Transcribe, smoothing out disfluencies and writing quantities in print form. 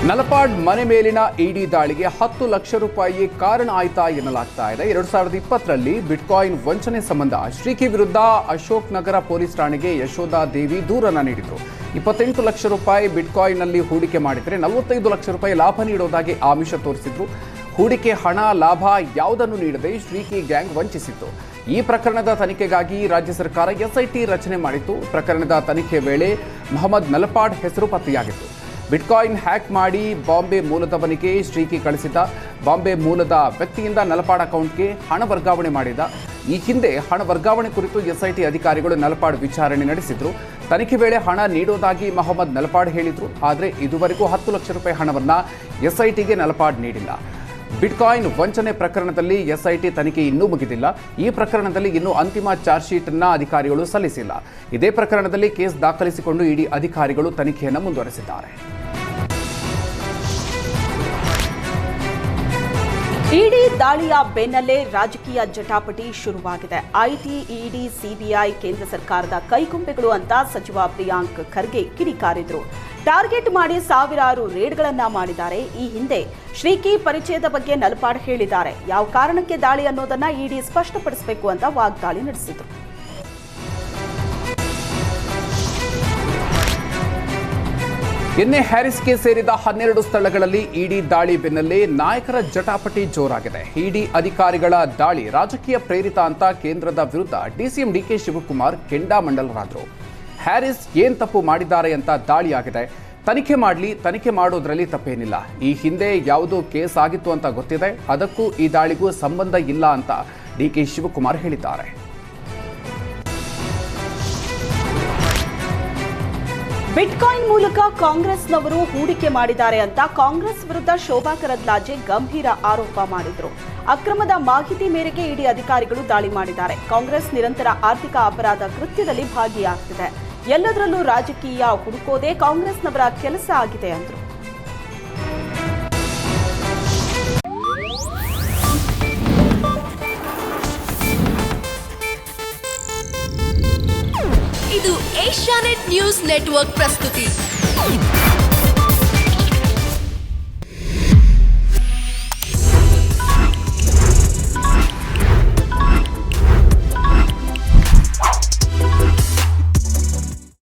ನಲಪಾಡ್ ಮನೆ ಮೇಲಿನ ಇಡಿ ದಾಳಿಗೆ 10 ಲಕ್ಷ ರೂಪಾಯಿ ಕಾರಣ ಆಯ್ತಾ ಎನ್ನಲಾಗ್ತಾ ಇದೆ. 2020ರಲ್ಲಿ ಬಿಟ್ಕಾಯಿನ್ ವಂಚನೆ ಸಂಬಂಧ ಶ್ರೀಕಿ ವಿರುದ್ಧ ಅಶೋಕ್ ನಗರ ಪೊಲೀಸ್ ಠಾಣೆಗೆ ಯಶೋಧಾ ದೇವಿ ದೂರನ್ನು ನೀಡಿದರು. 28 ಲಕ್ಷ ರೂಪಾಯಿ ಬಿಟ್ಕಾಯಿನ್ನಲ್ಲಿ ಹೂಡಿಕೆ ಮಾಡಿದರೆ 45 ಲಕ್ಷ ರೂಪಾಯಿ ಲಾಭ ನೀಡುವುದಾಗಿ ಆಮಿಷ ತೋರಿಸಿದ್ರು. ಹೂಡಿಕೆ ಹಣ ಲಾಭ ಯಾವುದನ್ನು ನೀಡದೆ ಶ್ರೀಕಿ ಗ್ಯಾಂಗ್ ವಂಚಿಸಿತ್ತು. ಈ ಪ್ರಕರಣದ ತನಿಖೆಗಾಗಿ ರಾಜ್ಯ ಸರ್ಕಾರ ಎಸ್ಐಟಿ ರಚನೆ ಮಾಡಿತ್ತು. ಪ್ರಕರಣದ ತನಿಖೆ ವೇಳೆ ಮೊಹಮ್ಮದ್ ನಲಪಾಡ್ ಹೆಸರು ಪತ್ತೆಯಾಗಿತ್ತು. ಬಿಟ್ಕಾಯಿನ್ ಹ್ಯಾಕ್ ಮಾಡಿ ಬಾಂಬೆ ಮೂಲದವನಿಗೆ ಶ್ರೀಕಿ ಕಳಿಸಿದ್ದ. ಬಾಂಬೆ ಮೂಲದ ವ್ಯಕ್ತಿಯಿಂದ ನಲಪಾಡ್ ಅಕೌಂಟ್ಗೆ ಹಣ ವರ್ಗಾವಣೆ ಮಾಡಿದ. ಈ ಹಿಂದೆ ಹಣ ವರ್ಗಾವಣೆ ಕುರಿತು ಎಸ್ಐಟಿ ಅಧಿಕಾರಿಗಳು ನಲಪಾಡ್ ವಿಚಾರಣೆ ನಡೆಸಿದ್ರು. ತನಿಖೆ ವೇಳೆ ಹಣ ನೀಡೋದಾಗಿ ಮೊಹಮ್ಮದ್ ನಲಪಾಡ್ ಹೇಳಿದ್ರು. ಆದರೆ ಇದುವರೆಗೂ 10 ಲಕ್ಷ ರೂಪಾಯಿ ಹಣವನ್ನು ಎಸ್ಐಟಿಗೆ ನಲಪಾಡ್ ನೀಡಿಲ್ಲ. ಬಿಟ್ಕಾಯಿನ್ ವಂಚನೆ ಪ್ರಕರಣದಲ್ಲಿ ಎಸ್ಐಟಿ ತನಿಖೆ ಇನ್ನೂ ಮುಗಿದಿಲ್ಲ. ಈ ಪ್ರಕರಣದಲ್ಲಿ ಇನ್ನೂ ಅಂತಿಮ ಚಾರ್ಜ್ ಶೀಟ್ ಅನ್ನು ಅಧಿಕಾರಿಗಳು ಸಲ್ಲಿಸಿಲ್ಲ. ಇದೇ ಪ್ರಕರಣದಲ್ಲಿ ಕೇಸ್ ದಾಖಲಿಸಿಕೊಂಡು ಇಡಿ ಅಧಿಕಾರಿಗಳು ತನಿಖೆಯನ್ನು ಮುಂದುವರೆಸಿದ್ದಾರೆ. ಇಡಿ ದಾಳಿಯ ಬೆನ್ನಲ್ಲೇ ರಾಜಕೀಯ ಜಟಾಪಟಿ ಶುರುವಾಗಿದೆ. ಐಟಿ, ಇಡಿ, ಸಿಬಿಐ ಕೇಂದ್ರ ಸರ್ಕಾರದ ಕೈಗೊಂಬೆಗಳು ಅಂತ ಸಚಿವ ಪ್ರಿಯಾಂಕ್ ಖರ್ಗೆ ಕಿಡಿಕಾರಿದ್ರು. ಟಾರ್ಗೆಟ್ ಮಾಡಿ ಸಾವಿರಾರು ರೇಡ್ಗಳನ್ನ ಮಾಡಿದ್ದಾರೆ. ಈ ಹಿಂದೆ ಶ್ರೀಕಿ ಪರಿಚಯದ ಬಗ್ಗೆ ನಲಪಾಡ್ ಹೇಳಿದ್ದಾರೆ. ಯಾವ ಕಾರಣಕ್ಕೆ ದಾಳಿ ಅನ್ನೋದನ್ನ ಇಡಿ ಸ್ಪಷ್ಟಪಡಿಸಬೇಕು ಅಂತ ವಾಗ್ದಾಳಿ ನಡೆಸಿದ್ರು. ಎನ್ಎ ಹ್ಯಾರಿಸ್ಗೆ ಸೇರಿದ 12 ಸ್ಥಳಗಳಲ್ಲಿ ಇಡಿ ದಾಳಿ ಬೆನ್ನಲ್ಲೇ ನಾಯಕರ ಜಟಾಪಟಿ ಜೋರಾಗಿದೆ. ಇಡಿ ಅಧಿಕಾರಿಗಳ ದಾಳಿ ರಾಜಕೀಯ ಪ್ರೇರಿತ ಅಂತ ಕೇಂದ್ರದ ವಿರುದ್ಧ ಡಿಸಿಎಂ ಡಿಕೆ ಶಿವಕುಮಾರ್ ಕೆಂಡಾಮಂಡಲರಾದರು. ಹ್ಯಾರಿಸ್ ಏನ್ ತಪ್ಪು ಮಾಡಿದ್ದಾರೆ ಅಂತ ದಾಳಿಯಾಗಿದೆ. ತನಿಖೆ ಮಾಡೋದ್ರಲ್ಲಿ ತಪ್ಪೇನಿಲ್ಲ. ಈ ಹಿಂದೆ ಯಾವುದೋ ಕೇಸ್ ಆಗಿತ್ತು ಅಂತ ಗೊತ್ತಿದೆ. ಅದಕ್ಕೂ ಈ ದಾಳಿಗೂ ಸಂಬಂಧ ಇಲ್ಲ ಅಂತ ಡಿಕೆ ಶಿವಕುಮಾರ್ ಹೇಳಿದ್ದಾರೆ. ಬಿಟ್ಕಾಯಿನ್ ಮೂಲಕ ಕಾಂಗ್ರೆಸ್ನವರು ಹೂಡಿಕೆ ಮಾಡಿದ್ದಾರೆ ಅಂತ ಕಾಂಗ್ರೆಸ್ ವಿರುದ್ಧ ಶೋಭಾ ಕರಂದ್ಲಾಜೆ ಗಂಭೀರ ಆರೋಪ ಮಾಡಿದ್ರು. ಅಕ್ರಮದ ಮಾಹಿತಿ ಮೇರೆಗೆ ಇಡಿ ಅಧಿಕಾರಿಗಳು ದಾಳಿ ಮಾಡಿದ್ದಾರೆ. ಕಾಂಗ್ರೆಸ್ ನಿರಂತರ ಆರ್ಥಿಕ ಅಪರಾಧ ಕೃತ್ಯದಲ್ಲಿ ಭಾಗಿಯಾಗ್ತಿದೆ. ಎಲ್ಲದರಲ್ಲೂ ರಾಜಕೀಯ ಹುಡುಕೋದೇ ಕಾಂಗ್ರೆಸ್ನವರ ಕೆಲಸ ಆಗಿದೆ ಅಂದ್ರು. ಇದು ಏಷ್ಯಾನೆಟ್ ನ್ಯೂಸ್ ನೆಟ್ವರ್ಕ್ ಪ್ರಸ್ತುತಿ.